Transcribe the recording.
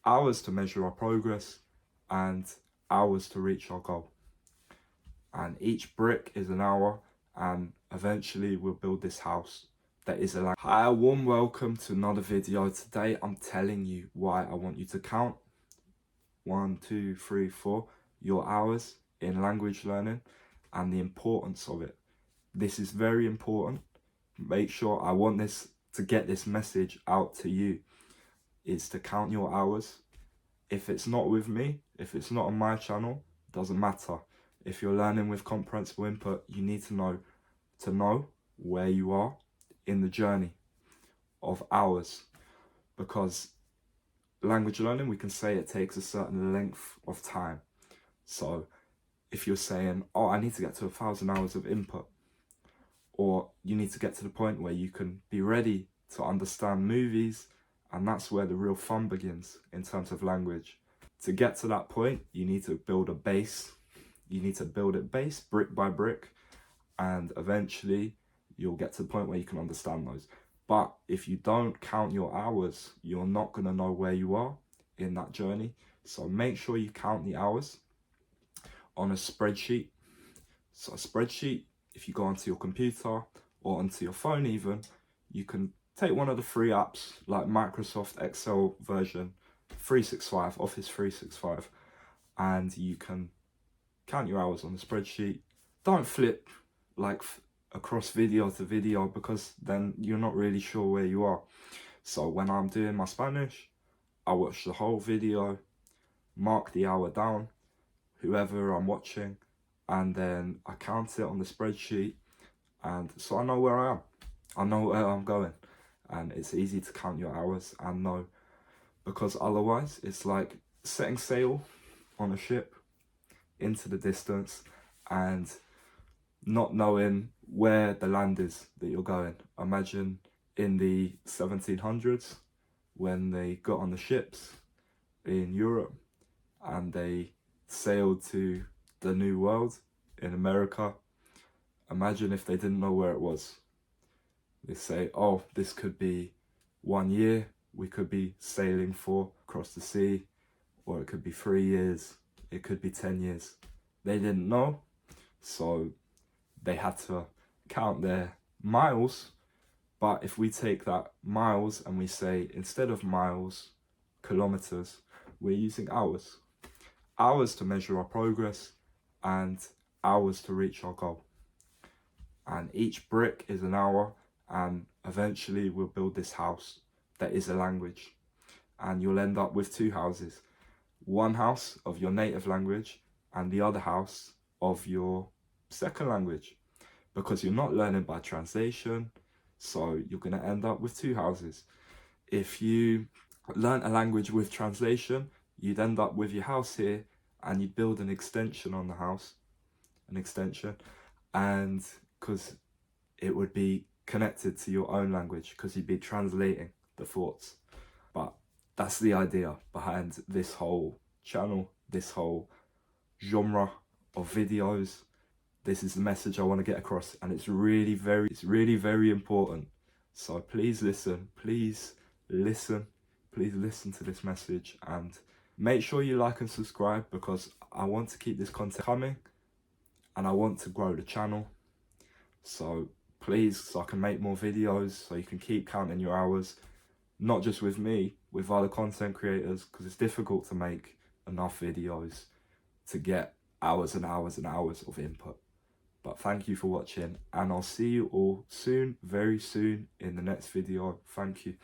hours to measure our progress, and hours to reach our goal. And each brick is an hour, and eventually we'll build this house that is a language. Hi, a warm welcome to another video. Today I'm telling you why I want you to count 1, 2, 3, 4 your hours in language learning and the importance of it. This is very important. Make sure, I want this to get this message out to you, is to count your hours. If it's not with me, if it's not on my channel, doesn't matter. If you're learning with comprehensible input, you need to know where you are in the journey of hours, because language learning, we can say it takes a certain length of time. So if you're saying, oh, I need to get to 1,000 hours of input, or you need to get to the point where you can be ready to understand movies, and that's where the real fun begins in terms of language. To get to that point, you need to build a base. You need to build it base, brick by brick, and eventually you'll get to the point where you can understand those. But if you don't count your hours, you're not going to know where you are in that journey. So make sure you count the hours on a spreadsheet. So a spreadsheet, if you go onto your computer or onto your phone even, you can take one of the free apps like Microsoft Excel version 365, Office 365, and you can count your hours on the spreadsheet. Don't flip like across video to video, because then you're not really sure where you are. So when I'm doing my Spanish, I watch the whole video, mark the hour down, whoever I'm watching, and then I count it on the spreadsheet, and so I know where I am. I know where I'm going, and it's easy to count your hours and know, because otherwise it's like setting sail on a ship into the distance and not knowing where the land is that you're going. Imagine in the 1700s when they got on the ships in Europe and they sailed to the New World in America. Imagine if they didn't know where it was. They say, oh, this could be 1 year we could be sailing for across the sea, or it could be 3 years, it could be 10 years. They didn't know, so they had to count their miles. But if we take that miles and we say, instead of miles, kilometers, we're using hours. Hours to measure our progress and hours to reach our goal. And each brick is an hour, and eventually we'll build this house that is a language. And you'll end up with 2 houses. One house of your native language and the other house of your second language, because you're not learning by translation, so you're going to end up with 2 houses. If you learn a language with translation, you'd end up with your house here, and you'd build an extension on the house, and because it would be connected to your own language, because you'd be translating the thoughts. But that's the idea behind this whole channel, this whole genre of videos. This is the message I want to get across, and it's really very important. So please listen to this message, and make sure you like and subscribe, because I want to keep this content coming and I want to grow the channel. So please, so I can make more videos, so you can keep counting your hours, not just with me, with other content creators, because it's difficult to make enough videos to get hours and hours and hours of input. But thank you for watching, and I'll see you all soon, very soon, in the next video. Thank you.